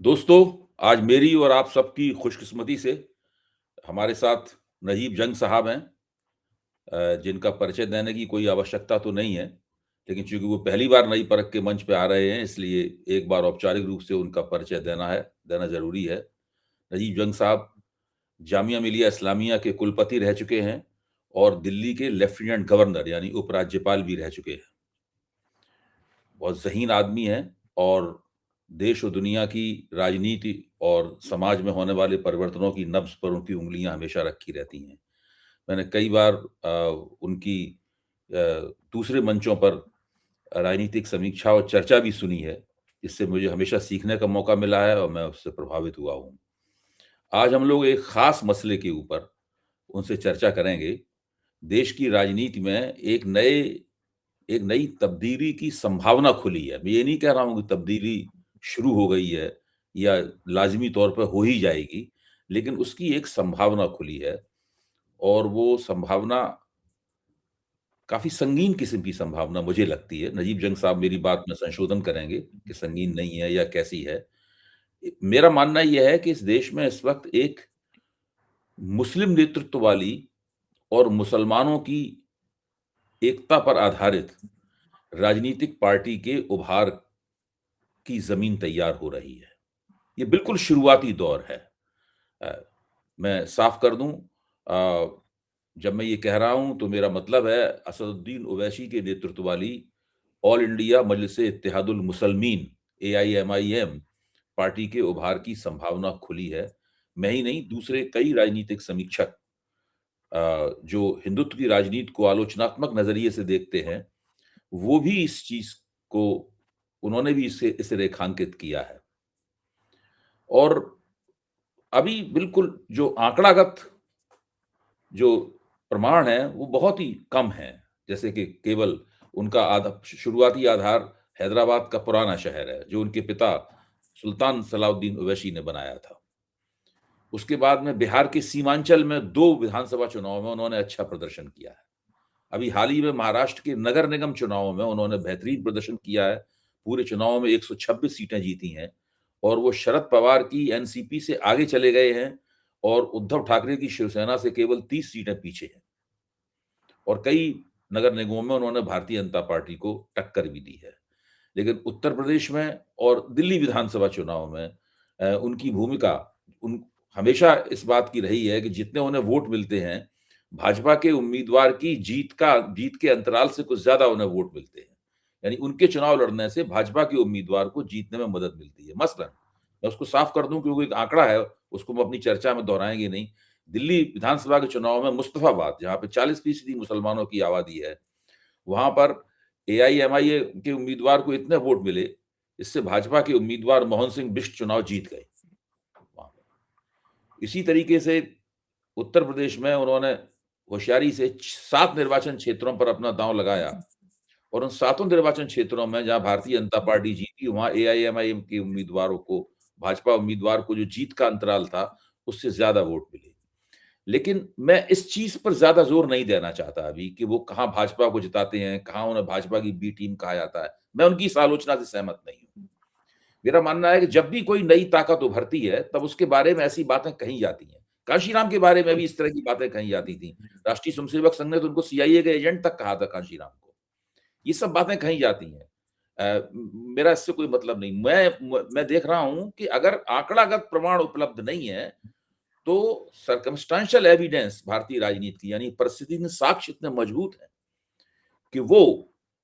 दोस्तों, आज मेरी और आप सबकी खुशकिस्मती से हमारे साथ नजीब जंग साहब हैं, जिनका परिचय देने की कोई आवश्यकता तो नहीं है, लेकिन चूँकि वो पहली बार नई परख के मंच पे आ रहे हैं, इसलिए एक बार औपचारिक रूप से उनका परिचय देना ज़रूरी है। नजीब जंग साहब जामिया मिलिया इस्लामिया के कुलपति रह चुके हैं और दिल्ली के लेफ्टिनेंट गवर्नर यानी उपराज्यपाल भी रह चुके हैं। बहुत ज़हीन आदमी हैं और देश और दुनिया की राजनीति और समाज में होने वाले परिवर्तनों की नब्ज़ पर उनकी उँगलियाँ हमेशा रखी रहती हैं। मैंने कई बार उनकी अ, दूसरे मंचों पर राजनीतिक समीक्षा और चर्चा भी सुनी है, जिससे मुझे हमेशा सीखने का मौका मिला है और मैं उससे प्रभावित हुआ हूँ। आज हम लोग एक ख़ास मसले के ऊपर उनसे चर्चा करेंगे। देश की राजनीति में एक नई तब्दीली की संभावना खुली है। मैं ये नहीं कह रहा हूँ कि तब्दीली शुरू हो गई है या लाज़मी तौर पे हो ही जाएगी, लेकिन उसकी एक संभावना खुली है और वो संभावना काफ़ी संगीन किस्म की संभावना मुझे लगती है। नजीब जंग साहब मेरी बात में संशोधन करेंगे कि संगीन नहीं है या कैसी है। मेरा मानना ये है कि इस देश में इस वक़्त एक मुस्लिम नेतृत्व वाली और मुसलमानों की एकता पर आधारित राजनीतिक पार्टी के उभार की ज़मीन तैयार हो रही है। ये बिल्कुल शुरुआती दौर है। अ, मैं साफ कर दूँ जब मैं ये कह रहा हूँ तो मेरा मतलब है असदुद्दीन ओवैसी के नेतृत्व वाली all India Majlis-e-Ittehadul Muslimeen AIMIM party के उभार की संभावना खुली है। मैं ही नहीं दूसरे कई राजनीतिक समीक्षक जो हिंदुत्व की राजनीति को आलोचनात्मक नज़रिए से देखते हैं, वो भी इस चीज़ को उन्होंने भी इसे रेखांकित किया है। और अभी बिल्कुल जो आंकड़ागत जो प्रमाण है, वो बहुत ही कम है। जैसे कि केवल उनका शुरुआती आधार हैदराबाद का पुराना शहर है, जो उनके पिता सुल्तान सलाउद्दीन ओवैसी ने बनाया था। उसके बाद में बिहार के सीमांचल में 2 विधानसभा चुनाव में उन्होंने अच्छा प्रदर्शन किया है। अभी हाल ही में महाराष्ट्र के नगर निगम चुनावों में उन्होंने बेहतरीन प्रदर्शन किया है। पूरे चुनाव में 126 सीटें जीती हैं और वो शरद पवार की एनसीपी से आगे चले गए हैं और उद्धव ठाकरे की शिवसेना से केवल 30 सीटें पीछे हैं और कई नगर निगमों में उन्होंने भारतीय जनता पार्टी को टक्कर भी दी है। लेकिन उत्तर प्रदेश में और दिल्ली विधानसभा चुनाव में उनकी भूमिका उन हमेशा इस बात की रही है कि जितने उन्हें वोट मिलते हैं, भाजपा के उम्मीदवार की जीत के अंतराल से कुछ ज़्यादा उन्हें वोट मिलते हैं। यानी उनके चुनाव लड़ने से भाजपा के उम्मीदवार को जीतने में मदद मिलती है। मसलन मैं उसको साफ कर दूँ क्योंकि एक आंकड़ा है, उसको हम अपनी चर्चा में दोहराएँगे नहीं। दिल्ली विधानसभा के चुनाव में मुस्तफाबाद, जहाँ पे 40% मुसलमानों की आबादी है, वहाँ पर एआईएमआईए के उम्मीदवार को इतने वोट मिले, इससे भाजपा के उम्मीदवार मोहन सिंह बिष्ट चुनाव जीत गए वहाँ पे। इसी तरीके से उत्तर प्रदेश में उन्होंने होशियारी से 7 निर्वाचन क्षेत्रों पर अपना दांव लगाया और उन 7 निर्वाचन क्षेत्रों में जहाँ भारतीय जनता पार्टी जीती, वहाँ एआईएमआईएम के उम्मीदवारों को भाजपा उम्मीदवार को जो जीत का अंतराल था, उससे ज़्यादा वोट मिले। लेकिन मैं इस चीज़ पर ज़्यादा ज़ोर नहीं देना चाहता अभी कि वो कहाँ भाजपा को जिताते हैं, कहाँ उन्हें भाजपा की बी टीम कहा जाता है। मैं उनकी इस आलोचना से सहमत नहीं हूँ। मेरा मानना है कि जब भी कोई नई ताकत उभरती है, तब उसके बारे में ऐसी बातें कही जाती हैं। कांशीराम के बारे में भी इस तरह की बातें कही जाती थीं। राष्ट्रीय स्वयंसेवक संघ ने तो उनको सीआईए के एजेंट तक कहा था कांशीराम को। ये सब बातें कही जाती हैं। मेरा इससे कोई मतलब नहीं। मैं देख रहा हूँ कि अगर आंकड़ागत प्रमाण उपलब्ध नहीं है, तो सर्कमस्टेंशियल एविडेंस भारतीय राजनीति की यानी परिस्थिति साक्ष्य इतने मजबूत हैं कि वो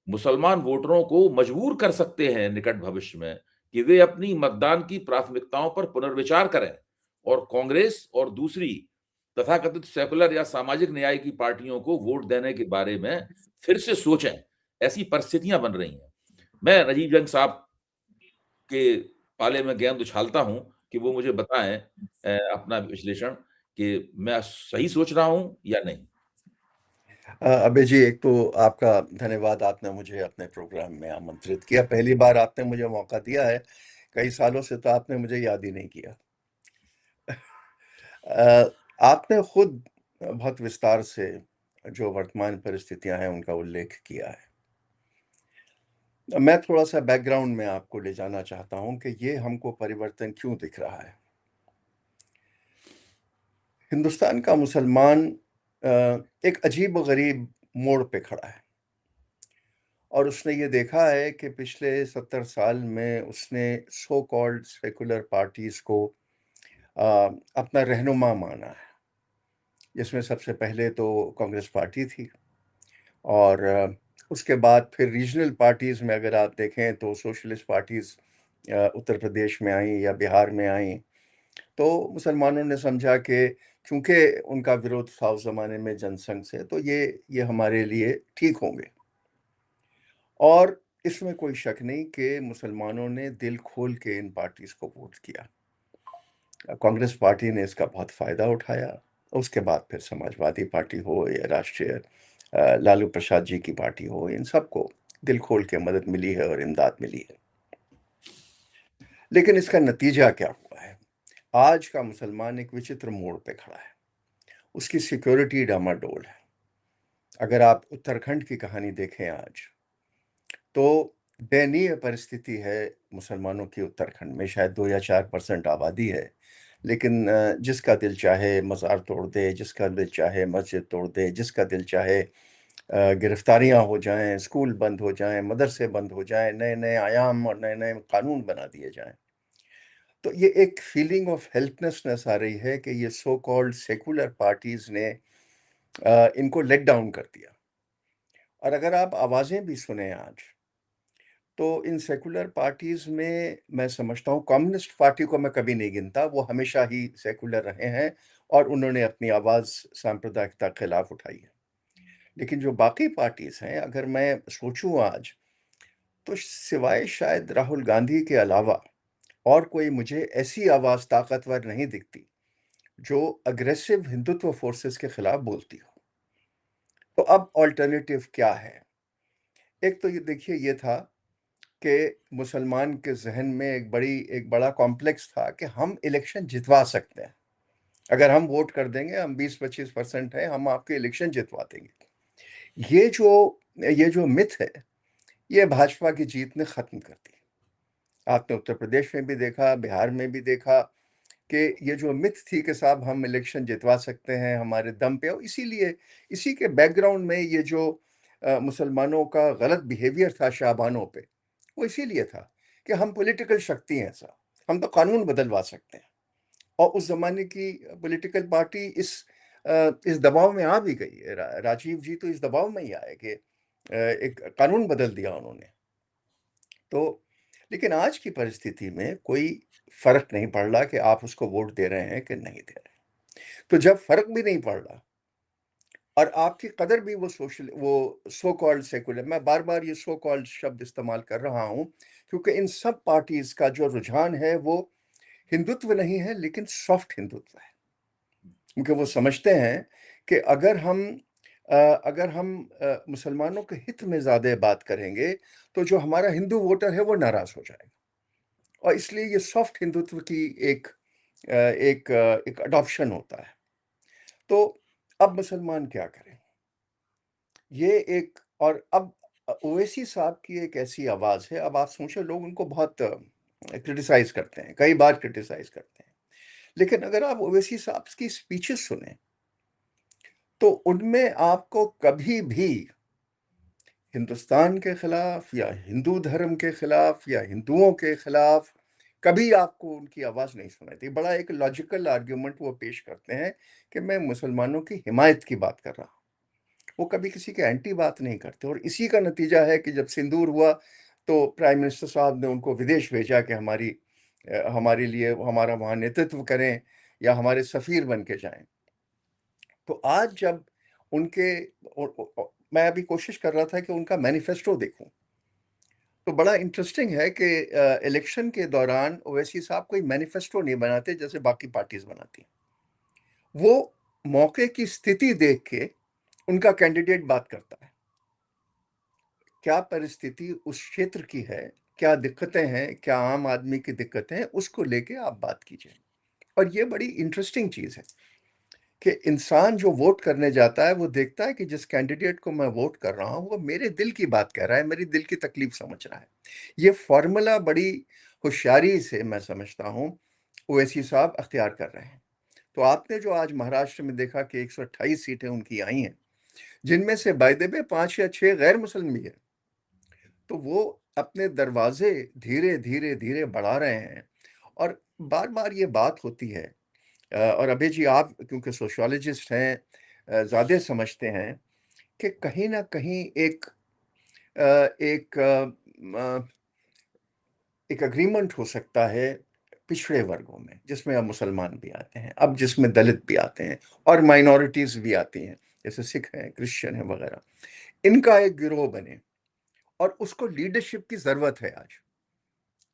मुसलमान वोटरों को मजबूर कर सकते हैं निकट भविष्य में कि वे अपनी मतदान की प्राथमिकताओं पर पुनर्विचार करें और कांग्रेस और दूसरी तथाकथित सेकुलर या सामाजिक न्याय की पार्टियों को वोट देने के बारे में फिर से सोचें। ऐसी परिस्थितियां बन रही हैं। मैं राजीव जंग साहब के पाले में गेंद उछालता हूं कि वो मुझे बताएं अपना विश्लेषण कि मैं सही सोच रहा हूं या नहीं। अबे जी, एक तो आपका धन्यवाद, आपने मुझे अपने प्रोग्राम में आमंत्रित किया। पहली बार आपने मुझे मौका दिया है, कई सालों से तो आपने मुझे याद ही नहीं किया। आपने खुद बहुत विस्तार से जो वर्तमान परिस्थितियां हैं, उनका उल्लेख किया है। मैं थोड़ा-सा बैकग्राउंड में आपको ले जाना चाहता हूँ कि ये हमको परिवर्तन क्यों दिख रहा है। हिंदुस्तान का मुसलमान अ, एक अजीब-व-गरीब मोड़ पे खड़ा है और उसने ये देखा है कि पिछले 70 साल में उसने सो कॉल्ड सेकुलर पार्टीज़ को अ, अपना रहनुमा माना है। जिसमें सबसे पहले तो कांग्रेस पार्टी थी और उसके बाद फिर रीजनल पार्टीज़ में अगर आप देखें तो सोशलिस्ट पार्टीज़ उत्तर प्रदेश में आईं या बिहार में आईं। तो मुसलमानों ने समझा कि चूँकि उनका विरोध था उस ज़माने में जनसंघ से, तो ये हमारे लिए ठीक होंगे। और इसमें कोई शक नहीं कि मुसलमानों ने दिल खोल के इन पार्टीज़ को वोट किया। कांग्रेस पार्टी ने इसका बहुत फ़ायदा उठाया। उसके बाद फिर समाजवादी पार्टी हो या राष्ट्रीय लालू प्रसाद जी की पार्टी हो, इन सबको दिल खोल के मदद मिली है और इमदाद मिली है। लेकिन इसका नतीजा क्या हुआ है? आज का मुसलमान एक विचित्र मोड़ पे खड़ा है। उसकी सिक्योरिटी डामाडोल है। अगर आप उत्तराखंड की कहानी देखें आज, तो दयनीय परिस्थिति है मुसलमानों की उत्तराखंड में। शायद 2 या 4% आबादी है, लेकिन जिसका दिल चाहे मज़ार तोड़ दे, जिसका दिल चाहे मस्जिद तोड़ दे, जिसका दिल चाहे गिरफ्तारियाँ हो जाएँ, स्कूल बंद हो जाएँ, मदरसे बंद हो जाएँ, नए-नए आयाम और नए-नए कानून बना दिए जाएँ। तो ये एक फीलिंग ऑफ हेल्पलेसनेस आ रही है कि ये सो कॉल्ड सेकुलर पार्टीज़ ने इनको लेट डाउन कर दिया। और अगर आप आवाज़ें भी सुने आज, तो इन सेकुलर पार्टीज़ में मैं समझता हूँ कम्युनिस्ट पार्टी को मैं कभी नहीं गिनता, वो हमेशा ही सेकुलर रहे हैं और उन्होंने अपनी आवाज़ सांप्रदायिकता के खिलाफ उठाई है। लेकिन जो बाकी पार्टीज़ हैं, अगर मैं सोचूँ आज, तो सिवाय शायद राहुल गांधी के अलावा और कोई मुझे ऐसी आवाज़ ताकतवर नहीं दिखती, जो अग्रेसिव हिंदुत्व फोर्सेस के खिलाफ बोलती हो। तो अब अल्टरनेटिव क्या है? एक तो ये देखिए ये था कि मुसलमान के ज़हन में एक बड़ा कॉम्प्लेक्स था कि हम इलेक्शन जितवा सकते हैं। अगर हम वोट कर देंगे, हम 20-25% हैं, हम आपके इलेक्शन जितवा देंगे। ये जो मिथ है, ये भाजपा की जीत ने ख़त्म कर दी। आपने उत्तर प्रदेश में भी देखा, बिहार में भी देखा कि ये जो मिथ थी कि साहब हम इलेक्शन जितवा सकते हैं हमारे दम पे, और इसीलिए इसी के बैकग्राउंड में ये जो मुसलमानों का गलत बिहेवियर था शाबानों पे, वो इसीलिए था कि हम पॉलिटिकल शक्ति हैं साहब, हम तो कानून बदलवा सकते हैं। और उस ज़माने की पॉलिटिकल पार्टी इस दबाव में आ भी गई। राजीव जी तो इस दबाव में ही आए कि एक कानून बदल दिया उन्होंने। तो लेकिन आज की परिस्थिति में कोई फ़र्क नहीं पड़ रहा कि आप उसको वोट दे रहे हैं कि नहीं दे रहे हैं। तो जब फ़र्क भी नहीं पड़ रहा और आपकी कदर भी वो सो कॉल्ड सेकुलर, मैं बार-बार ये सो कॉल्ड शब्द इस्तेमाल कर रहा हूँ, क्योंकि इन सब पार्टीज़ का जो रुझान है वो हिंदुत्व नहीं है, लेकिन सॉफ्ट हिंदुत्व है। क्योंकि वो समझते हैं कि अगर हम मुसलमानों के हित में ज़्यादा बात करेंगे, तो जो हमारा हिंदू वोटर है वो नाराज़ हो जाएगा। और इसलिए ये सॉफ्ट हिंदुत्व की एक अडॉप्शन होता है। तो अब मुसलमान क्या करें? ये एक और अब ओवैसी साहब की एक ऐसी आवाज़ है, अब आप सोचें लोग उनको बहुत क्रिटिसाइज़ करते हैं, कई बार क्रिटिसाइज़ करते हैं। लेकिन अगर आप ओवैसी साहब की स्पीचेज़ सुनें, तो उनमें आपको कभी भी हिंदुस्तान के खिलाफ या हिंदू धर्म के खिलाफ या हिंदुओं के खिलाफ कभी आपको उनकी आवाज़ नहीं सुनाई दी। बड़ा एक लॉजिकल आर्ग्यूमेंट वो पेश करते हैं कि मैं मुसलमानों की हिमायत की बात कर रहा हूँ। वो कभी किसी के एंटी बात नहीं करते और इसी का नतीजा है कि जब सिंदूर हुआ, तो प्राइम मिनिस्टर साहब ने उनको विदेश भेजा कि हमारे लिए हमारा वहाँ नेतृत्व करें या हमारे सफ़ीर बन के जाएँ। तो आज जब उनके मैं अभी कोशिश कर रहा था कि उनका मैनिफेस्टो देखूं, तो बड़ा इंटरेस्टिंग है कि इलेक्शन के दौरान ओवैसी साहब कोई मैनिफेस्टो नहीं बनाते जैसे बाकी पार्टीज बनाती हैं। वो मौके की स्थिति देख के उनका कैंडिडेट बात करता है, क्या परिस्थिति उस क्षेत्र की है, क्या दिक्कतें हैं, क्या आम आदमी की दिक्कतें हैं, उसको लेके आप बात कीजिए। और ये बड़ी इंटरेस्टिंग चीज़ है कि इंसान जो वोट करने जाता है वो देखता है कि जिस कैंडिडेट को मैं वोट कर रहा हूँ वो मेरे दिल की बात कह रहा है, मेरी दिल की तकलीफ समझ रहा है। ये फॉर्मूला बड़ी होशियारी से मैं समझता हूँ ओवैसी साहब अख्तियार कर रहे हैं। तो आपने जो आज महाराष्ट्र में देखा कि 128 सीटें उनकी आई हैं, जिनमें से बाय द वे 5 या 6 गैर मुस्लिम भी हैं। तो वो अपने दरवाजे धीरे धीरे धीरे बढ़ा रहे हैं और बार बार ये बात होती है। और अभय जी, आप क्योंकि सोशियोलॉजिस्ट हैं, ज़्यादा समझते हैं कि कहीं ना कहीं एक एक अग्रीमेंट हो सकता है पिछड़े वर्गों में, जिसमें अब मुसलमान भी आते हैं, अब जिसमें दलित भी आते हैं और माइनॉरिटीज भी आती हैं, जैसे सिख हैं, क्रिश्चियन हैं वगैरह। इनका एक गिरोह बने और उसको लीडरशिप की जरूरत है। आज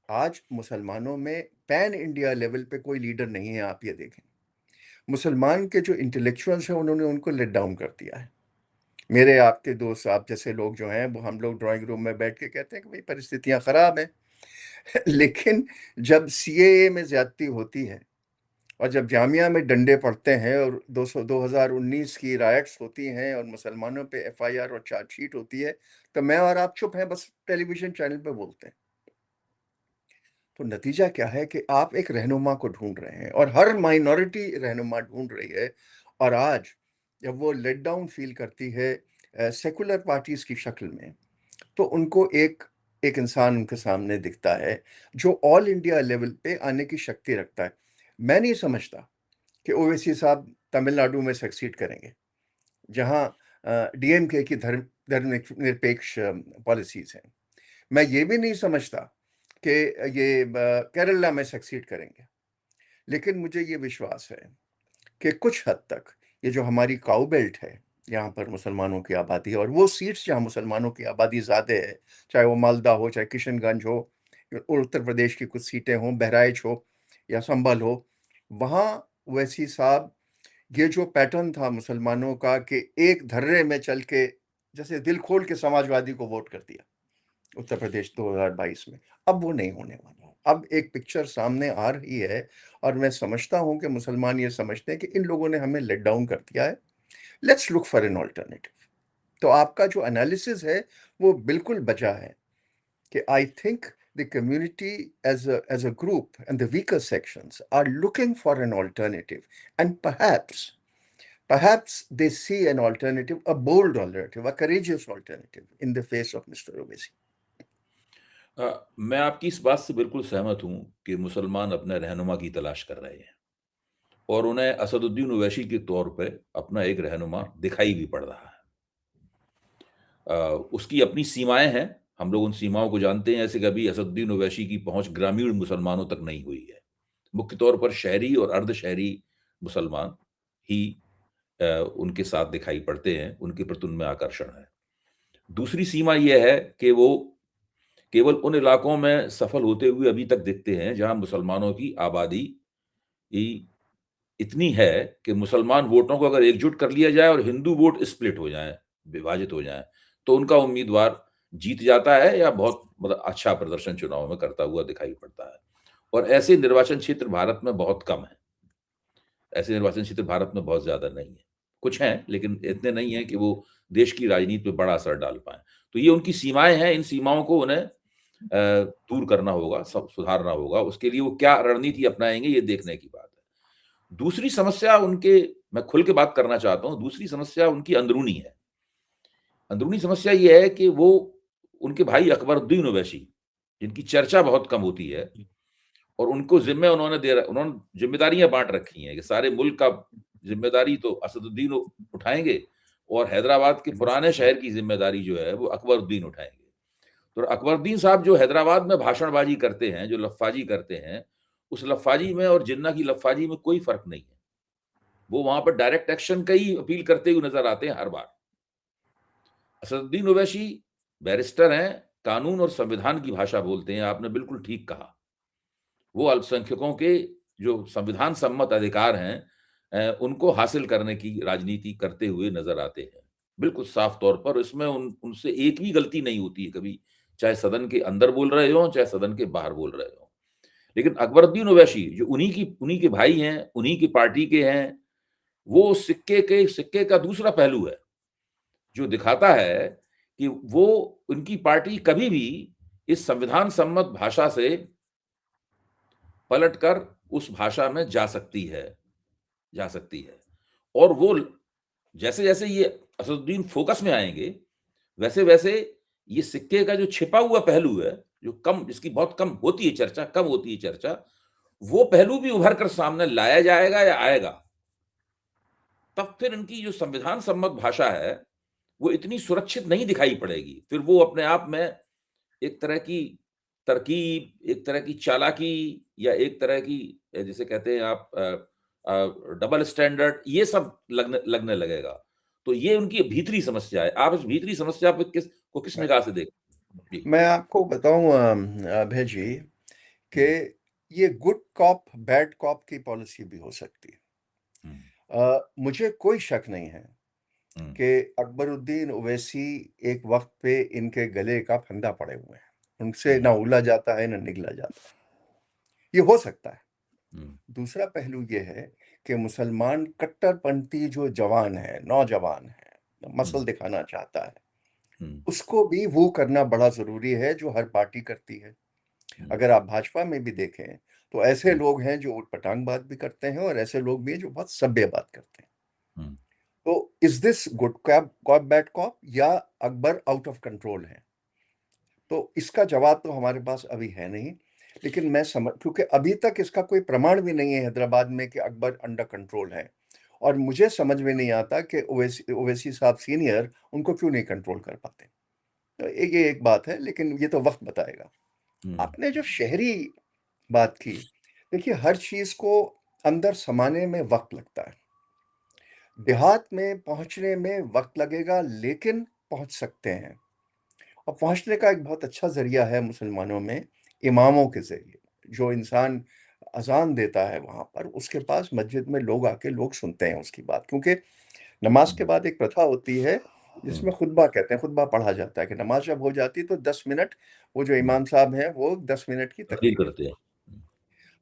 आज मुसलमानों में पैन इंडिया लेवल पे कोई लीडर नहीं है। आप ये देखें, मुसलमान के जो इंटेलेक्चुअल्स हैं उन्होंने उनको लेट डाउन कर दिया है। मेरे आपके दोस्त आप जैसे लोग जो हैं वो, हम लोग ड्राइंग रूम में बैठ के कहते हैं कि भाई परिस्थितियां खराब हैं। लेकिन जब सीएए में ज्यादती होती है और जब जामिया में डंडे पड़ते हैं और 2019 की राइट्स होती हैं और मुसलमानों पे एफआईआर और चार्जशीट होती है, तो मैं और आप चुप हैं, बस टेलीविजन चैनल पे बोलते हैं। तो नतीजा क्या है कि आप एक रहनुमा को ढूंढ रहे हैं और हर माइनॉरिटी रहनुमा ढूंढ रही है। और आज जब वो लेट डाउन फील करती है सेकुलर पार्टीज की शक्ल में, तो उनको एक एक इंसान उनके सामने दिखता है जो ऑल इंडिया लेवल पे आने की शक्ति रखता है। मैं नहीं समझता कि ओवैसी साहब तमिलनाडु में सक्सीड करेंगे, जहां डीएमके की धर्मनिरपेक्ष पॉलिसीज हैं। मैं ये भी नहीं समझता कि ये केरला में सक्सीड करेंगे। लेकिन मुझे ये विश्वास है कि कुछ हद तक ये जो हमारी काउ बेल्ट है, यहाँ पर मुसलमानों की आबादी है, और वो सीट्स जहाँ मुसलमानों की आबादी ज़्यादा है, चाहे वो मालदा हो, चाहे किशनगंज हो, और उत्तर प्रदेश की कुछ सीटें हों, बहराइच हो या संभल हो, वहाँ वैसी साहब ये जो पैटर्न था मुसलमानों का कि एक धर्रे में चल के जैसे दिल खोल के समाजवादी को वोट कर दिया उत्तर प्रदेश 2022 में, अब वो नहीं होने वाला। अब एक पिक्चर सामने आ रही है और मैं समझता हूं कि मुसलमान ये समझते हैं कि इन लोगों ने हमें लेट डाउन कर दिया है, let's look for an alternative. तो आपका जो एनालिसिस है वो बिल्कुल बचा है कि I think the community as a group and the weaker sections are looking for an alternative, and perhaps they see an alternative, a bold alternative, a courageous alternative in the face of Mr. Owaisi. मैं आपकी इस बात से बिल्कुल सहमत हूं कि मुसलमान अपने रहनुमा की तलाश कर रहे हैं और उन्हें असदुद्दीन ओवैसी के तौर पे अपना एक रहनुमा दिखाई भी पड़ रहा है। उसकी अपनी सीमाएं हैं, हम लोग उन सीमाओं को जानते हैं। ऐसे कभी असदुद्दीन ओवैसी की पहुंच ग्रामीण मुसलमानों तक नहीं हुई है। मुख्य तौर पर शहरी और अर्ध शहरी मुसलमान ही उनके साथ दिखाई पड़ते हैं, उनके प्रति उनमें आकर्षण है। दूसरी सीमा यह है कि वो केवल उन इलाकों में सफल होते हुए अभी तक दिखते हैं जहां मुसलमानों की आबादी इतनी है कि मुसलमान वोटों को अगर एकजुट कर लिया जाए और हिंदू वोट स्प्लिट हो जाए, विभाजित हो जाए, तो उनका उम्मीदवार जीत जाता है या बहुत मतलब अच्छा प्रदर्शन चुनाव में करता हुआ दिखाई पड़ता है। और ऐसे निर्वाचन क्षेत्र भारत में बहुत कम है। ऐसे निर्वाचन क्षेत्र भारत में बहुत ज्यादा नहीं है। कुछ हैं लेकिन इतने नहीं है कि वो देश की राजनीति पे बड़ा असर डाल पाए। तो ये उनकी सीमाएं हैं। इन सीमाओं को उन्हें दूर करना होगा, सब सुधारना होगा। उसके लिए वो क्या रणनीति अपनाएंगे, ये देखने की बात है। दूसरी समस्या उनके, मैं खुल के बात करना चाहता हूं, दूसरी समस्या उनकी अंदरूनी है। अंदरूनी समस्या ये है कि वो, उनके भाई अकबरुद्दीन ओवैसी, जिनकी चर्चा बहुत कम होती है, और उनको जिम्मे उन्होंने जिम्मेदारियां बांट रखी हैं कि सारे मुल्क का जिम्मेदारी तो असदुद्दीन उठाएंगे और हैदराबाद के पुराने शहर की जिम्मेदारी जो है वो अकबरुद्दीन उठाएंगे। तो अकबरुद्दीन साहब जो हैदराबाद में भाषणबाजी करते हैं, जो लफ्फाजी करते हैं, उस लफ्फाजी में और जिन्ना की लफ्फाजी में कोई फर्क नहीं है। वो वहां पर डायरेक्ट एक्शन का ही अपील करते हुए नजर आते हैं हर बार। असदुद्दीन ओवैसी बैरिस्टर हैं, कानून और संविधान की भाषा बोलते हैं। आपने बिल्कुल ठीक कहा। वो अल्पसंख्यकों के जो संविधान सम्मत अधिकार हैं, उनको हासिल करने की राजनीति करते हुए नजर आते हैं, बिल्कुल साफ तौर पर। इसमें उनसे एक भी गलती नहीं होती है कभी, चाहे सदन के अंदर बोल रहे हो, चाहे सदन के बाहर बोल रहे हो। लेकिन अकबरुद्दीन ओवैसी जो उन्हीं के भाई हैं, उन्हीं की पार्टी के हैं, वो सिक्के का दूसरा पहलू है, जो दिखाता है कि वो उनकी पार्टी कभी भी इस संविधान सम्मत भाषा से पलटकर उस भाषा में जा सकती है। और वो जैसे-जैसे ये असदुद्दीन फोकस में आएँगे, वैसे-वैसे ये सिक्के का जो छिपा हुआ पहलू है, जिसकी बहुत कम होती है चर्चा, वो पहलू भी उभर कर सामने लाया जाएगा या आएगा। तब फिर इनकी जो संविधान सम्मत भाषा है, वो इतनी सुरक्षित नहीं दिखाई पड़ेगी। फिर वो अपने आप में एक तरह की तरकीब, एक तरह की चालाकी या एक तरह की जिसे कहते हैं आप डबल स्टैंडर्ड, ये सब लगने लगने लगेगा। तो ये उनकी भीतरी समस्या है। आप इस भीतरी समस्या पे किस मैं निगाह से देखते हैं? जी। मैं आपको बताऊं अभय जी कि हुँ, ये गुड कॉप बैड कॉप की पॉलिसी भी हो सकती है। हुँ, मुझे कोई शक नहीं है हुँ, कि अकबरुद्दीन ओवैसी एक वक्त पे इनके गले का फंदा पड़े हुए हैं, उनसे हुँ, ना उला जाता है ना निगला जाता है। ये हो सकता है। हुँ, दूसरा पहलू ये है कि मुसलमान कट्टरपंथी जो जवान है, नौजवान है, हुँ, मसल दिखाना चाहता है, हुँ, उसको भी वो करना बड़ा जरूरी है जो हर पार्टी करती है। हुँ, अगर आप भाजपा में भी देखें तो ऐसे हुँ, लोग हैं जो उटपटांग बात भी करते हैं और ऐसे लोग भी हैं जो बहुत सभ्य बात करते हैं। हुँ, तो is this good cop cop bad cop या अकबर आउट ऑफ कंट्रोल है? तो इसका जवाब तो हमारे पास अभी है नहीं। लेकिन मैं समझ, क्योंकि अभी तक इसका कोई प्रमाण भी नहीं है हैदराबाद में कि अकबर अंडर कंट्रोल है। और मुझे समझ में नहीं आता कि ओवैसी ओवैसी साहब सीनियर उनको क्यों नहीं कंट्रोल कर पाते। तो ये एक बात है, लेकिन ये तो वक्त बताएगा। हुँ, आपने जो शहरी बात की, देखिए हर चीज को अंदर समाने में वक्त लगता है। देहात में पहुंचने में वक्त लगेगा, लेकिन पहुंच सकते हैं। और पहुंचने का एक बहुत अच्छा जरिया है मुसलमानों में, इमामों के जरिए। जो इंसान अजान देता है वहां पर, उसके पास मस्जिद में लोग आके लोग सुनते हैं उसकी बात, क्योंकि नमाज के हुँ, बाद एक प्रथा होती है हुँ, जिसमें खुतबा कहते हैं, खुतबा पढ़ा जाता है कि नमाज जब हो जाती है तो 10 मिनट वो जो हुँ, इमाम साहब हैं वो 10 मिनट की तकरीर तकरीर करते करते हैं। हैं।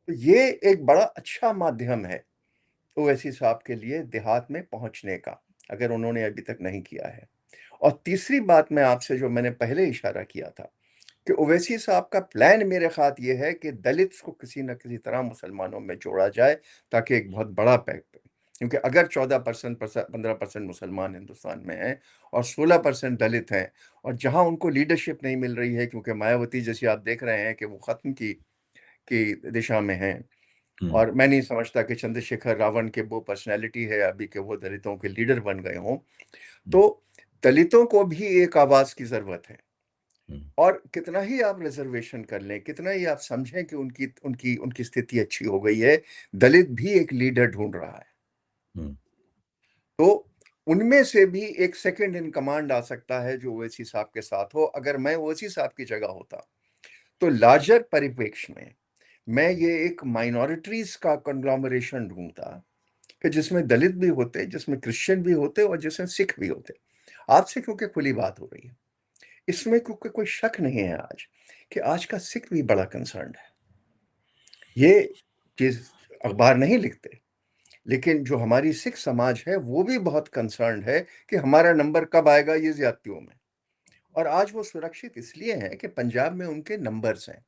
तो ये एक बड़ा अच्छा माध्यम है ओवैसी साहब के लिए देहात में पहुंचने का, अगर उन्होंने अभी तक नहीं किया है। और तीसरी बात मैं आपसे जो मैंने पहले इशारा किया था कि ओवैसी साहब का प्लान मेरे ख्याल ये है कि दलित्स को किसी न किसी तरह मुसलमानों में जोड़ा जाए, ताकि एक बहुत बड़ा पैक्ट, क्योंकि अगर 14% 15% मुसलमान हिंदुस्तान में हैं और 16% दलित हैं, और जहां उनको लीडरशिप नहीं मिल रही है, क्योंकि मायावती जैसी आप देख रहे हैं कि वो खत्म की दिशा में हैं। हुँ, और मैं नहीं समझता कि चंद्रशेखर रावण के वो पर्सनैलिटी है अभी कि वो दलितों के लीडर बन गए हों। हुँ, तो दलितों को भी एक आवाज की जरूरत है। हुँ, और कितना ही आप रिजर्वेशन कर लें, कितना ही आप समझें कि उनकी उनकी उनकी स्थिति अच्छी हो गई है, दलित भी एक लीडर ढूंढ रहा है। हुँ, तो उनमें से भी एक सेकंड इन कमांड आ सकता है जो ओवैसी साहब के साथ हो। अगर मैं ओवैसी साहब की जगह होता तो लार्जर परिप्रेक्ष्य में मैं ये एक माइनॉरिटीज का कंग्लोमरेशन ढूंढता, कि जिसमें दलित भी होते, जिसमें क्रिश्चियन भी होते और जिसमें सिख भी होते। आपसे क्योंकि खुली बात हो रही है, इसमें क्योंकि कोई शक नहीं है आज कि आज का सिख भी बड़ा कंसर्न है। ये चीज अखबार नहीं लिखते, लेकिन जो हमारी सिख समाज है वो भी बहुत कंसर्न है कि हमारा नंबर कब आएगा ये ज्यादतियों में। और आज वो सुरक्षित इसलिए हैं कि पंजाब में उनके नंबर्स हैं।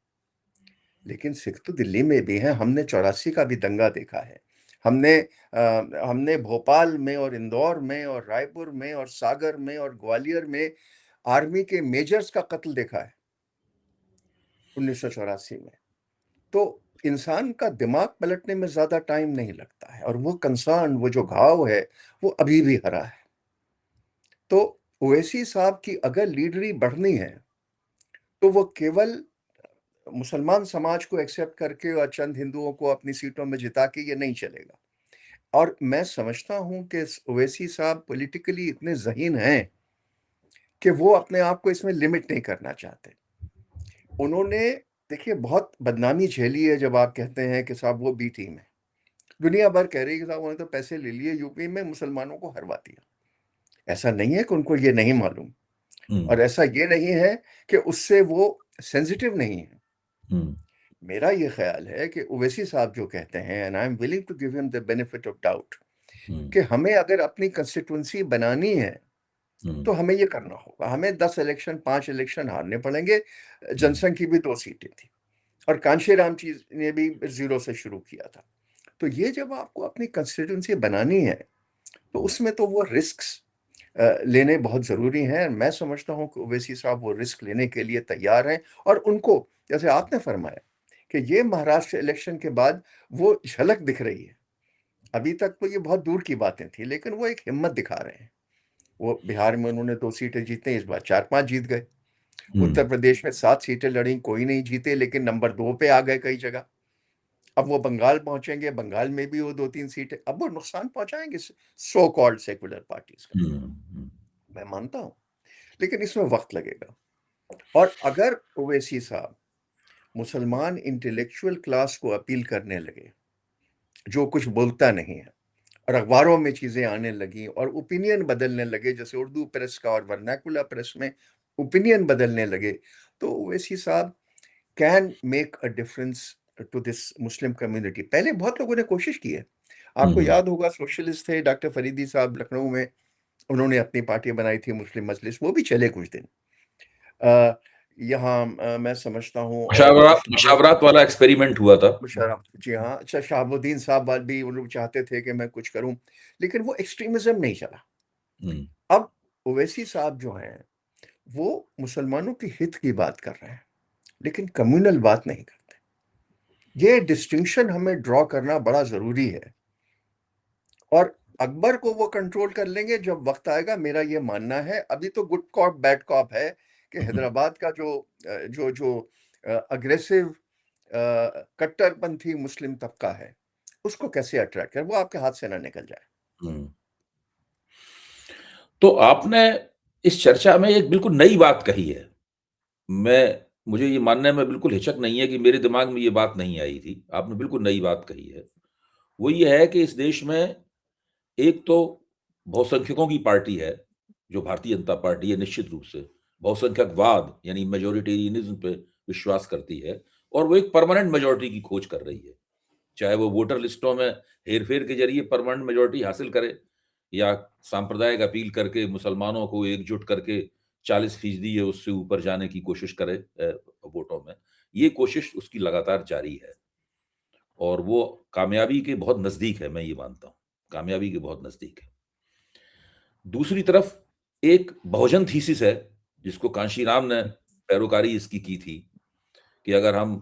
लेकिन सिख तो दिल्ली में भी हैं। हमने 84 का भी दंगा देखा है। हमने हमने भोपाल में और इंदौर में और रायपुर में और सागर में और ग्वालियर में आर्मी के मेजर्स का कत्ल देखा है 1984 में। तो इंसान का दिमाग पलटने में ज्यादा टाइम नहीं लगता है, और वो कंसर्न, वो जो घाव है, वो अभी भी हरा है। तो ओवैसी साहब की अगर लीडरी बढ़नी है तो वो केवल मुसलमान समाज को एक्सेप्ट करके और चंद हिंदुओं को अपनी सीटों में जिता के ये नहीं चलेगा। और मैं समझता हूं कि ओवैसी साहब पॉलिटिकली इतने ज़हीन हैं कि वो अपने आप को इसमें लिमिट नहीं करना चाहते। उन्होंने, देखिए, बहुत बदनामी झेली है जब आप कहते हैं कि साहब वो बी टीम है। दुनिया भर कह रही है कि साहब उन्होंने तो पैसे ले लिए, यूपी में मुसलमानों को हरवा दिया। ऐसा नहीं है कि उनको ये नहीं मालूम, हुँ, और ऐसा ये नहीं है कि उससे वो सेंसिटिव नहीं है। हुँ, मेरा ये ख्याल है कि ओवैसी साहब जो कहते हैं, and I am willing to give him the benefit of doubt, कि हमें अगर अपनी कंस्टिट्यूंसी बनानी है तो हमें ये करना होगा। हमें 10 इलेक्शन 5 इलेक्शन हारने पड़ेंगे। जनसंघ की भी 2 सीटें थी और कांशीराम जी ने भी 0 से शुरू किया था। तो ये जब आपको अपनी कंस्टिट्यूंसी बनानी है तो उसमें तो वो रिस्क्स लेने बहुत ज़रूरी हैं। मैं समझता हूँ कि ओवैसी साहब वो रिस्क लेने के लिए तैयार हैं और उनको, जैसे आपने फरमाया कि ये महाराष्ट्र इलेक्शन के बाद वो झलक दिख रही है। अभी तक तो ये बहुत दूर की बातें थी, लेकिन वो एक हिम्मत दिखा रहे हैं। वो बिहार में उन्होंने 2 सीटें जीते, इस बार 4-5 जीत गए। उत्तर प्रदेश में 7 सीटें लड़ी, कोई नहीं जीते, लेकिन नंबर 2 पे आ गए कई जगह। अब वो बंगाल पहुंचेंगे, बंगाल में भी वो 2-3 सीटें, अब वो नुकसान पहुंचाएंगे सो कॉल्ड सेकुलर पार्टीज का, मैं मानता हूं, लेकिन इसमें वक्त लगेगा। और अगर ओवैसी साहब मुसलमान इंटेलेक्चुअल क्लास को अपील करने लगे, जो कुछ बोलता नहीं है, और अखबारों में चीजें आने लगी और ओपिनियन बदलने लगे, जैसे उर्दू प्रेस का और वर्नाकुलर प्रेस में ओपिनियन बदलने लगे, तो ओवैसी साहब can make a difference to this Muslim community. पहले बहुत लोगों ने कोशिश की है, आपको याद होगा, सोशलिस्ट थे डॉक्टर फरीदी साहब लखनऊ में, उन्होंने अपनी पार्टी बनाई थी मुस्लिम मजलिस, वो भी चले कुछ दिन। यहाँ मैं समझता हूँ, और कुछ लोगों, मुशावरात वाला एक्सपेरिमेंट हुआ था। मुशर्रफ जी, हाँ, अच्छा, शहाबुद्दीन साहब भी वो लोग चाहते थे कि मैं कुछ करूं, लेकिन वो एक्सट्रीमिज्म नहीं चला। अब ओवैसी साहब जो हैं वो मुसलमानों के हित की बात कर रहे हैं, लेकिन कम्युनल बात नहीं करते। ये डिस्टिंक्शन हमें ड्रॉ करना बड़ा जरूरी है, और अकबर को वो कंट्रोल कर लेंगे जब वक्त आएगा, मेरा ये मानना है। अभी तो गुड कॉप बैड कॉप है कि हैदराबाद का जो अग्रेसिव कट्टरपंथी मुस्लिम तबका है, उसको कैसे अट्रैक्ट कर, वो आपके हाथ से ना निकल जाए। तो आपने इस चर्चा में एक बिल्कुल नई बात कही है। मुझे ये मानने में बिल्कुल हिचक नहीं है कि मेरे दिमाग में ये बात नहीं आई थी। आपने बिल्कुल नई बात कही है। वो ये है कि इस देश में एक तो बहुसंख्यकों की पार्टी है, जो भारतीय जनता पार्टी है, निश्चित रूप से बहुसंख्यकवाद यानी मेजॉरिटेरियनिज्म पे विश्वास करती है, और वो एक परमानेंट मेजॉरिटी की खोज कर रही है। चाहे वो वोटर लिस्टों में हेर-फेर के ज़रिए परमानेंट मेजॉरिटी हासिल करे, या सांप्रदायिक अपील करके मुसलमानों को एकजुट करके 40% या उससे ऊपर जाने की कोशिश करे वोटों में। ये कोशिश उसकी लगातार जारी है, और वो कामयाबी के बहुत नज़दीक है, मैं ये मानता हूँ। कामयाबी के बहुत नज़दीक है। दूसरी तरफ एक बहुजन थीसिस है, जिसको कांशीराम ने पैरोकारी इसकी की थी, कि अगर हम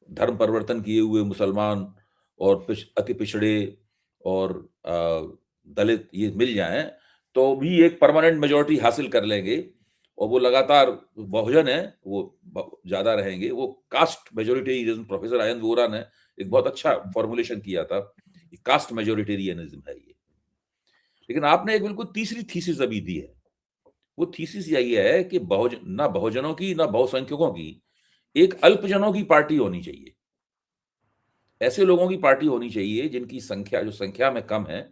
धर्म परिवर्तन किए हुए मुसलमान और अति पिछड़े और दलित ये मिल जाएं, तो भी एक परमानेंट मेजॉरिटी हासिल कर लेंगे, और वो लगातार बहुजन है, वो ज्यादा रहेंगे। वो caste majoritarianism, professor Ayan Vora ने एक बहुत अच्छा फॉर्मुलेशन किया था, कास्ट मेजोरिटेरियनिज्म है ये। लेकिन आपने एक बिल्कुल तीसरी थीसिस अभी दी है। वो थीसिस यही है कि ना बहुजनों की ना बहुसंख्यकों की एक अल्पजनों की पार्टी होनी चाहिए। ऐसे लोगों की पार्टी होनी चाहिए जिनकी संख्या, जो संख्या में कम है,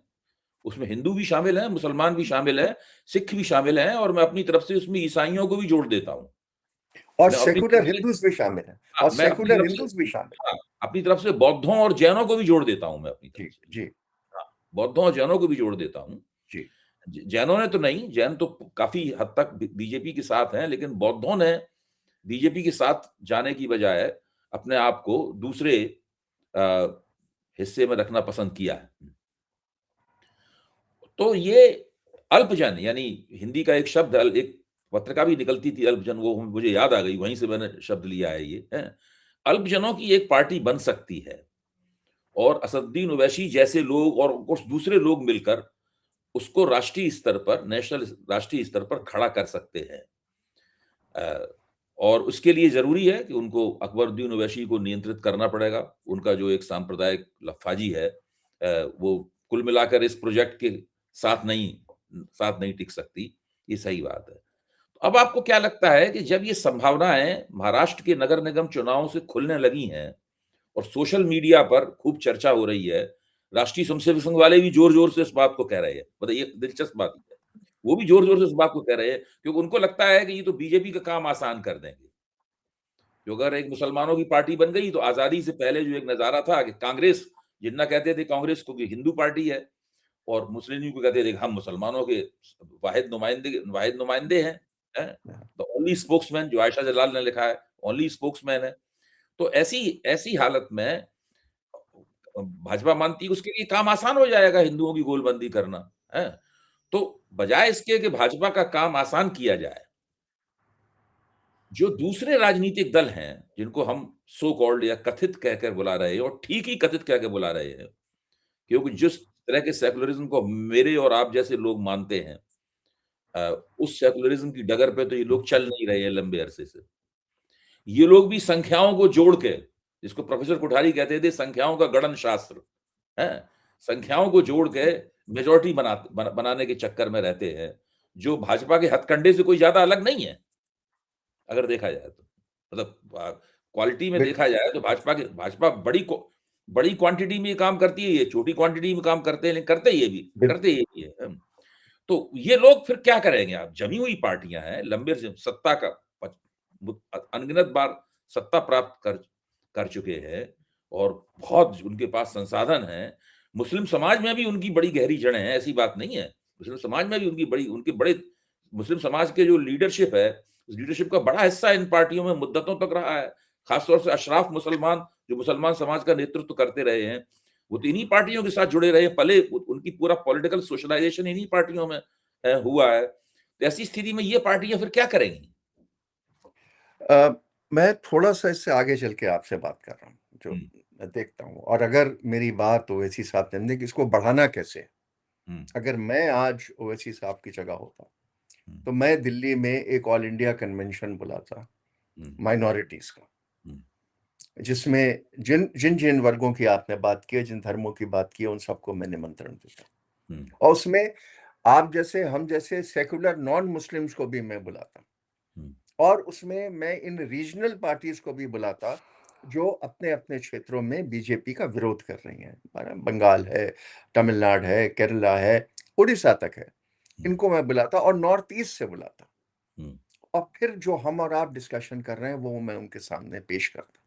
उसमें हिंदू भी शामिल हैं, मुसलमान भी शामिल हैं, सिख भी शामिल हैं, और मैं अपनी तरफ से उसमें ईसाइयों को भी जोड़ देता हूँ। और मैं अपनी सेकुलर तरफ से हिंदूज भी शामिल हैं, हाँ, और मैं अपनी सेकुलर तरफ से हिंदूज भी शामिल हाँ, अपनी तरफ से बौद्धों और जैनों को भी जोड़ देता हूँ मैं अपनी हैं। तरफ जी से। जी हाँ, बौद्धों और जैनों को भी जोड़ देता हूँ। जी। जैनों ने तो नहीं, जैन तो काफ़ी हद तक बीजेपी के साथ हैं, लेकिन बौद्धों ने बीजेपी के साथ जाने की बजाय अपने आप को दूसरे अ, हिस्से में रखना पसंद किया है। तो ये अल्पजन, यानी हिंदी का एक शब्द, एक पत्रिका भी निकलती थी अल्पजन, वो मुझे याद आ गई, वहीं से मैंने शब्द लिया है ये, हैं। अल्पजनों की एक पार्टी बन सकती है, और असदुद्दीन ओवैसी जैसे लोग और कुछ दूसरे लोग मिलकर उसको राष्ट्रीय स्तर पर, राष्ट्रीय स्तर पर खड़ा कर सकते हैं। अ, और उसके लिए ज़रूरी है कि उनको अकबरुद्दीन ओवैसी को नियंत्रित करना पड़ेगा। उनका जो एक सांप्रदायिक लफ़ाज़ी है, वो कुल मिलाकर इस प्रोजेक्ट के साथ नहीं टिक सकती, ये सही बात है। अब आपको क्या लगता है कि जब ये संभावनाएँ महाराष्ट्र के नगर निगम चुनावों से खुलने लगी हैं, और सोशल मीडिया पर खूब चर्चा हो रही है, राष्ट्रीय स्वयंसेवक संघ वाले भी ज़ोर-ज़ोर से इस बात को कह रहे हैं। बताइए, दिलचस्प बात है। वो भी ज़ोर-ज़ोर से इस बात को कह रहे हैं, क्योंकि उनको लगता है कि ये तो बीजेपी का काम आसान कर देंगे। जो अगर एक मुसलमानों की पार्टी बन गई, तो आज़ादी से पहले जो एक नज़ारा था कि कांग्रेस, जिन्ना कहते थे कांग्रेस को कि हिंदू पार्टी है, और मुस्लिम लीग को कहते हैं, हम मुसलमानों के वाहिद नुमाइंदे हैं, हैं? द ओनली स्पोक्समैन, जो आयशा जलाल ने लिखा है, ओनली स्पोक्समैन है। तो ऐसी ऐसी हालत में भाजपा मानती है उसके लिए काम आसान हो जाएगा हिंदुओं की गोलबंदी करना, है? तो बजाय इसके कि भाजपा का काम आसान किया जाए, जो दूसरे राजनीतिक दल हैं, जिनको हम सो कॉल्ड या कथित कहकर बुला रहे हैं, और ठीक ही कथित कह के बुला रहे हैं, क्योंकि जिस तरह के सेकुलरिज्म को मेरे और आप जैसे लोग मानते हैं, उस सेकुलरिज्म की डगर पे तो ये लोग चल नहीं रहे हैं लंबे अरसे से। ये लोग भी संख्याओं को जोड़ के, जिसको प्रोफेसर कोठारी कहते थे संख्याओं का गणन शास्त्र, हैं? संख्याओं को जोड़ के मेजॉरिटी बनाने के चक्कर में रहते हैं, जो भाजपा के हथकंडे से कोई ज़्यादा अलग नहीं है, अगर देखा जाए तो। मतलब क्वालिटी में देखा बिल्कुल। जाए तो भाजपा बड़ी क्वांटिटी में ये काम करती है, ये छोटी क्वांटिटी में काम करते हैं, लेकिन करते ये भी है। तो ये लोग फिर क्या करेंगे? आप जमी हुई पार्टियां हैं, लंबे से सत्ता का अनगिनत बार सत्ता प्राप्त कर चुके हैं, और बहुत उनके पास संसाधन हैं। मुस्लिम समाज में भी उनकी बड़ी गहरी जड़ें हैं, ऐसी बात नहीं है। मुस्लिम समाज में भी उनके बड़े मुस्लिम समाज के जो लीडरशिप है, उस लीडरशिप का बड़ा हिस्सा इन पार्टियों में मुद्दतों तक रहा है। खासतौर से अशराफ मुसलमान, जो मुसलमान समाज का नेतृत्व करते रहे हैं, वो तो इन्हीं पार्टियों के साथ जुड़े रहे, पले उनकी पूरा पॉलिटिकल सोशलाइजेशन इन्हीं पार्टियों में हुआ है। तो ऐसी स्थिति में ये पार्टियां फिर क्या करेंगी? मैं थोड़ा-सा इससे आगे चल के आपसे बात कर रहा हूँ, जो हुँ, मैं देखता हूँ, और अगर मेरी बात ओवैसी साहब समझे कि इसको बढ़ाना कैसे? हुँ, अगर मैं आज ओवैसी साहब की जगह होता, हुँ, तो मैं दिल्ली में एक ऑल इंडिया कन्वेंशन बुलाता हुँ, माइनॉरिटीज़ का, हुँ, जिसमें जिन वर्गों की आपने बात की है, जिन धर्मों की बात की है, उन सबको मैं निमंत्रण देता। हुँ, और उसमें आप जैसे, हम जैसे सेक्युलर नॉन मुस्लिम्स को भी मैं बुलाता। हुँ, और उसमें मैं इन रीजनल पार्टीज को भी बुलाता, जो अपने-अपने क्षेत्रों में बीजेपी का विरोध कर रही हैं। बंगाल है, तमिलनाडु है, केरला है, उड़ीसा तक है। हुँ, इनको मैं बुलाता और नॉर्थ ईस्ट से बुलाता, हुँ, और फिर जो हम और आप डिस्कशन कर रहे हैं, वो मैं उनके सामने पेश करता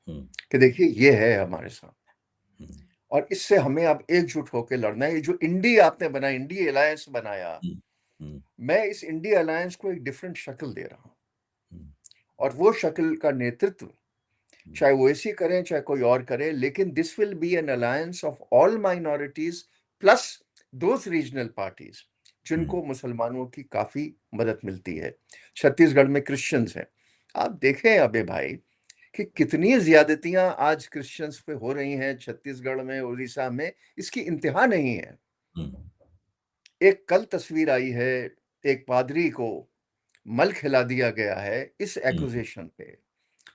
हुँ, कि देखिए ये है हमारे सामने, हुँ, और इससे हमें अब एकजुट होकर लड़ना है। ये जो इंडी आपने बनाया, इंडी अलायंस बनाया, हुँ, हुँ, मैं इस इंडी अलायंस को एक डिफरेंट शक्ल दे रहा हूँ, हुँ, और वो शक्ल का नेतृत्व हुँ, चाहे वो ऐसी करें, चाहे कोई और करे, लेकिन this will be an alliance of all minorities plus those regional parties हुँ, जिनको मुसलमानों की काफी मदद मिलती है। छत्तीसगढ़ में क्रिश्चियंस हैं। आप देखें अबे भाई कि कितनी ज्यादतियां आज क्रिश्चियंस पे हो रही हैं छत्तीसगढ़ में, उड़ीसा में, इसकी इंतहा नहीं है। हुँ, एक कल तस्वीर आई है, एक पादरी को मल खिला दिया गया है इस हुँ, एक्यूजेशन पे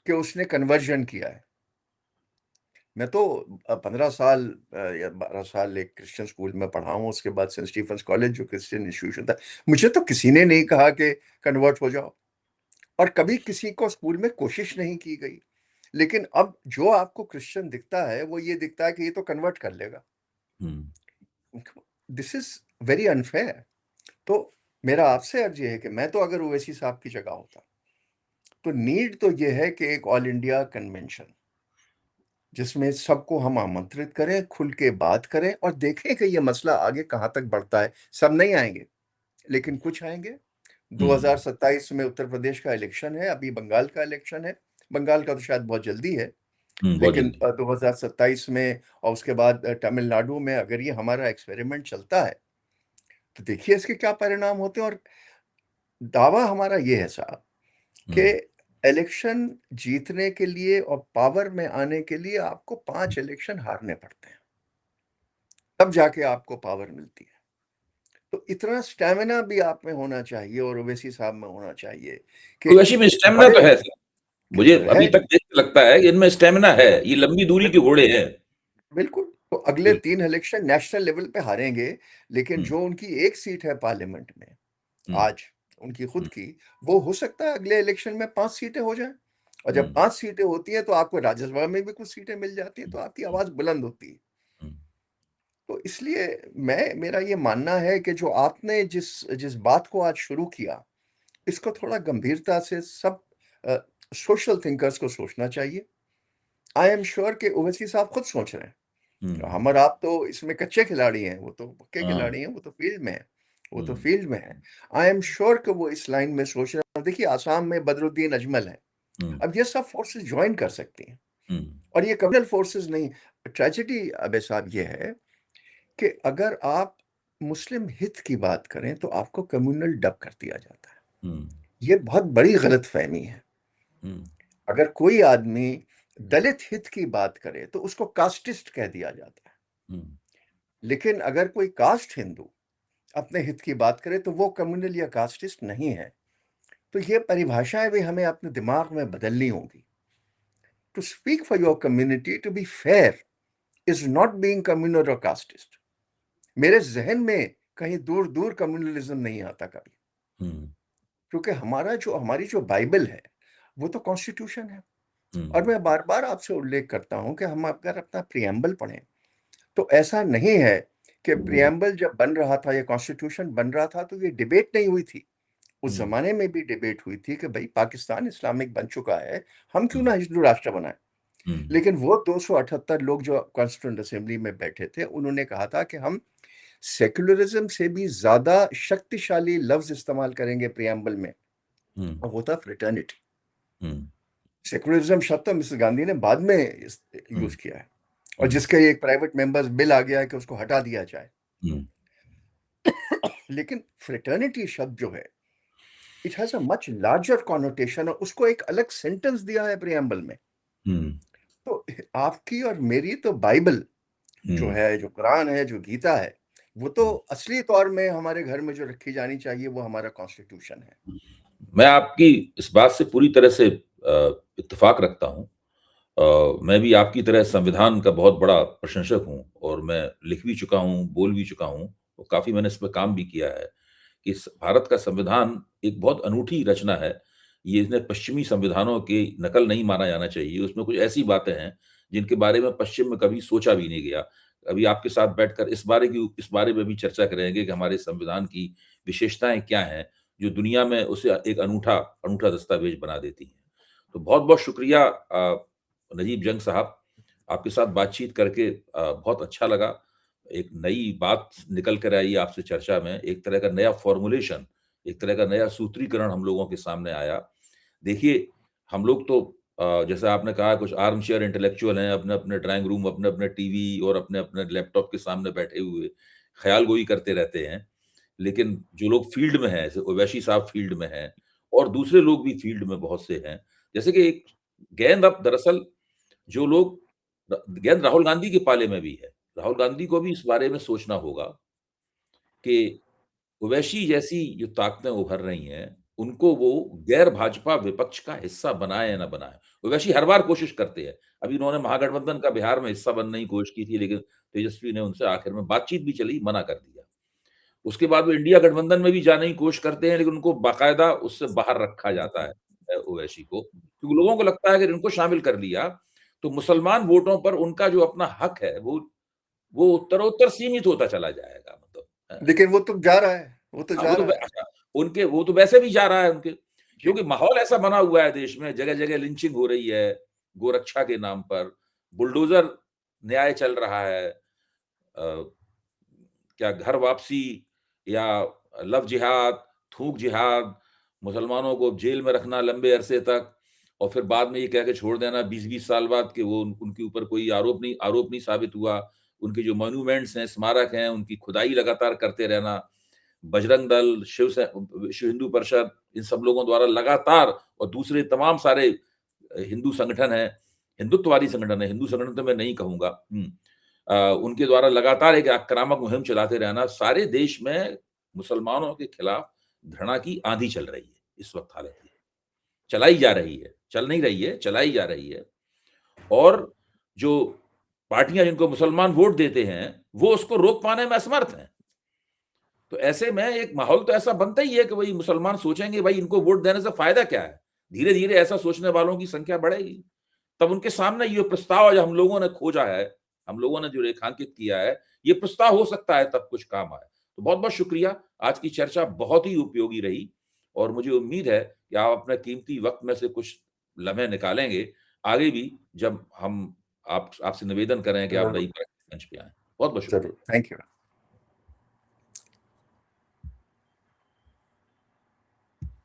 कि उसने कन्वर्जन किया है। मैं तो 15 साल या 12 साल एक क्रिश्चियन स्कूल में पढ़ा हूँ, उसके बाद सेंट स्टीफेंस कॉलेज जो क्रिश्चियन इंस्टीट्यूशन था। मुझे तो किसी ने नहीं कहा कि कन्वर्ट हो जाओ, और कभी किसी को स्कूल में कोशिश नहीं की गई। लेकिन अब जो आपको क्रिश्चियन दिखता है, वो ये दिखता है कि ये तो कन्वर्ट कर लेगा। हुँ, दिस इज़ वेरी अनफेयर। तो मेरा आपसे अर्ज़ ये है कि मैं तो अगर ओवैसी साहब की जगह होता, तो नीड तो ये है कि एक ऑल इंडिया कन्वेंशन, जिसमें सबको हम आमंत्रित करें, खुल के बात करें और देखें कि ये मसला आगे कहाँ तक बढ़ता है। सब नहीं आएँगे, लेकिन कुछ आएँगे। हुँ, 2027 में उत्तर प्रदेश का इलेक्शन है, अभी बंगाल का इलेक्शन है। बंगाल का तो शायद बहुत जल्दी है, हुँ, बहुत लेकिन जल्दी। 2027 में, और उसके बाद तमिलनाडु में अगर ये हमारा एक्सपेरिमेंट चलता है, तो देखिए इसके क्या परिणाम होते हैं। और दावा हमारा ये है साहब कि हुँ, इलेक्शन जीतने के लिए और पावर में आने के लिए आपको 5 इलेक्शन हारने पड़ते हैं, तब जाके आपको पावर मिलती है। तो इतना स्टैमिना भी आप में होना चाहिए, और ओवैसी साहब में होना चाहिए कि ओवैसी में स्टैमिना बड़े तो है सर। मुझे है। अभी तक देख के लगता है कि इनमें स्टैमिना है, ये लंबी दूरी के बिल्कुल, घोड़े हैं। बिल्कुल। तो अगले बिल्कुल। 3 इलेक्शन नेशनल लेवल पे हारेंगे, लेकिन हुँ, जो उनकी एक सीट है पार्लियामेंट में हुँ, आज, उनकी खुद हुँ, की, वो हो सकता है अगले इलेक्शन में 5 सीटें हो जाएँ। और हुँ, जब 5 सीटें होती हैं, तो आपको राज्यसभा में भी कुछ सीटें मिल जाती हैं, हुँ, तो आपकी हुँ, आवाज़ बुलंद होती है। हुँ, तो इसलिए मेरा ये मानना है कि जो आपने जिस जिस बात को आज शुरू किया, इसको थोड़ा गंभीरता से सब अ, सोशल थिंकर्स को सोचना चाहिए। आई एम श्योर कि ओवैसी साहब खुद सोच रहे हैं हम और आप तो इसमें कच्चे खिलाड़ी हैं, वो तो पक्के हाँ, खिलाड़ी हैं, वो तो फील्ड में है, वो तो हुँ, फील्ड में है। आई एम श्योर कि वो इस लाइन में सोच रहे हैं। देखिए, आसाम में बदरुद्दीन अजमल है। हुँ, अब ये सब फोर्सेस जॉइन कर सकती हैं, हुँ, और ये कम्युनल फोर्सेस नहीं। ट्रेजेडी अबे साहब ये है कि अगर आप मुस्लिम हित की बात करें तो आपको कम्युनल डब कर दिया जाता है। हुँ, ये बहुत बड़ी गलतफहमी है। हुँ, अगर कोई आदमी दलित हित की बात करे तो उसको कास्टिस्ट कह दिया जाता है। हुँ, लेकिन अगर कोई कास्ट हिंदू अपने हित की बात करे तो वो कम्युनल या कास्टिस्ट नहीं है। तो ये परिभाषाएं भी हमें अपने दिमाग में बदलनी होगी। To speak for your community, to be fair, is not being communal और कास्टिस्ट। मेरे जहन में कहीं दूर दूर कम्युनलिज्म नहीं आता कभी, हुँ, क्योंकि हमारी जो बाइबल है वो तो कॉन्स्टिट्यूशन है। हुँ, और मैं बार बार आपसे उल्लेख करता हूं कि हम अगर अपना प्रियम्बल पढ़ें तो ऐसा नहीं है कि प्रियम्बल जब बन रहा था या कॉन्स्टिट्यूशन बन रहा था तो ये डिबेट नहीं हुई थी। उस हुँ, जमाने में भी डिबेट हुई थी कि भाई पाकिस्तान इस्लामिक बन चुका है, हम क्यों हुँ, ना हिंदू राष्ट्र बनाए। हुँ, लेकिन वो 278 लोग जो कॉन्स्टिट्यूंट असेंबली में बैठे थे, उन्होंने कहा था कि हम सेक्युलरिज्म से भी ज्यादा शक्तिशाली लफ्ज इस्तेमाल करेंगे प्रियम्बल में, हुँ, और वो था फ्रेटर्निटी। हुँ, सेक्युलरिज्म शब्द तो मिसेस गांधी ने बाद में हुँ, यूज किया है, और हुँ, जिसके एक प्राइवेट मेंबर्स बिल आ गया है कि उसको हटा दिया जाए। हुँ, लेकिन फ्रेटर्निटी शब्द जो है, it has a much larger connotation, और उसको एक अलग सेंटेंस दिया है प्रियम्बल में। हुँ, तो आपकी और मेरी तो बाइबल जो हुँ, है, जो कुरान है, जो गीता है, वो तो हुँ। असली तौर में हमारे घर में जो रखी जानी चाहिए वो हमारा कॉन्स्टिट्यूशन है। मैं आपकी इस बात से पूरी तरह से इत्तेफ़ाक रखता हूँ। मैं भी आपकी तरह संविधान का बहुत बड़ा प्रशंसक हूँ और मैं लिख भी चुका हूँ, बोल भी चुका हूँ और काफ़ी मैंने इस पे काम भी किया है कि स भारत का संविधान एक बहुत अनूठी रचना है। ये इसमें पश्चिमी संविधानों की नकल नहीं माना जाना चाहिए। उसमें कुछ ऐसी बातें हैं, जिनके बारे में पश्चिम में कभी सोचा भी नहीं गया। अभी आपके साथ बैठकर इस बारे में भी चर्चा करेंगे कि हमारे संविधान की विशेषताएँ क्या हैं, जो दुनिया में उसे एक अनूठा अनूठा दस्तावेज बना देती हैं। तो बहुत-बहुत शुक्रिया नजीब जंग साहब, आपके साथ बातचीत करके बहुत अच्छा लगा। एक नई बात निकल कर आई आपसे चर्चा में, एक तरह का नया फ़ॉर्मूलेशन, एक तरह का नया सूत्रीकरण हम लोगों के सामने आया। देखिए, हम लोग तो जैसा आपने कहा कुछ आर्म चेयर इंटेलेक्चुअल हैं, अपने-अपने ड्राइंग रूम, अपने-अपने टीवी और अपने-अपने लैपटॉप के सामने बैठे हुए, ख़याल-गोई करते रहते हैं। लेकिन जो लोग फ़ील्ड में हैं, जैसे ओवैसी साहब फ़ील्ड में हैं और दूसरे लोग भी फ़ील्ड में बहुत से हैं। जैसे कि एक गेंद अब दरअसल जो लोग गेंद राहुल गांधी के पाले में भी है। राहुल गांधी को भी इस बारे में सोचना होगा कि ओवैसी जैसी जो ताकतें उभर रही हैं, उनको वो गैर भाजपा विपक्ष का हिस्सा बनाएँ या ना बनाएँ। ओवैसी हर बार कोशिश करते हैं। अभी उन्होंने महागठबंधन का बिहार में हिस्सा बनने की कोशिश की थी, लेकिन तेजस्वी ने उनसे आखिर में बातचीत भी चली, मना कर दिया। उसके बाद वो इंडिया गठबंधन में भी जाने की कोशिश करते हैं, लेकिन उनको बाकायदा उससे बाहर रखा जाता है ओवैसी को। क्योंकि लोगों को लगता है अगर इनको शामिल कर लिया, तो मुसलमान वोटों पर उनका जो अपना हक है, वो उत्तरोत्तर सीमित होता चला जाएगा मतलब। लेकिन वो तो जा रहा है, वो तो हाँ, जा वो तो व रहा है। अच्छा, उनके वो तो वैसे भी जा रहा है उनके, जी। क्योंकि माहौल ऐसा बना हुआ है देश में, जगह-जगह लिंचिंग हो रही है, गोरक्षा के नाम पर, बुलडोज़र न्याय चल रहा है। क्या घर वापसी या लव जिहाद, थूक जिहाद, मुसलमानों को जेल में रखना लंबे अरसे तक और फिर बाद में ये कह के छोड़ देना 20-20 साल बाद कि वो उनके ऊपर कोई आरोप नहीं साबित हुआ। उनके जो मॉन्यूमेंट्स हैं, स्मारक हैं, उनकी खुदाई लगातार करते रहना। बजरंग दल, विश्व हिंदू परिषद, इन सब लोगों द्वारा लगातार और दूसरे तमाम सारे हिंदू संगठन हैं, हिंदुत्ववादी संगठन है, हिंदू संगठन तो मैं नहीं कहूँगा। उनके द्वारा लगातार एक आक्रामक मुहिम चलाते रहना, सारे देश में मुसलमानों के खिलाफ घृणा की आंधी चल रही है, इस वक़्त हालत ये है। चलाई जा रही है, चल नहीं रही है, चलाई जा रही है और जो पार्टियाँ जिनको मुसलमान वोट देते हैं, वो उसको रोक पाने में असमर्थ हैं। तो ऐसे में एक माहौल तो ऐसा बनता ही है कि भई मुसलमान सोचेंगे भई इनको वोट देने से फ़ायदा क्या है? धीरे-धीरे ऐसा सोचने वालों की संख्या बढ़ेगी। तब उनके सामने ये प्रस्ताव जो हम लोगों ने खोजा है, हम लोगों ने जो रेखांकित किया है, ये प्रस्ताव हो सकता है तब कुछ काम आए। तो बहुत-बहुत शुक्रिया, आज की चर्चा बहुत ही उपयोगी रही और मुझे उम्मीद है कि आप अपने कीमती वक़्त में से कुछ लम्हे निकालेंगे, आगे भी जब हम आप आपसे निवेदन करें कि आप ज़रूर, नई मंच पे आए। बहुत-बहुत शुक्रिया। ज़रूर, थैंक यू।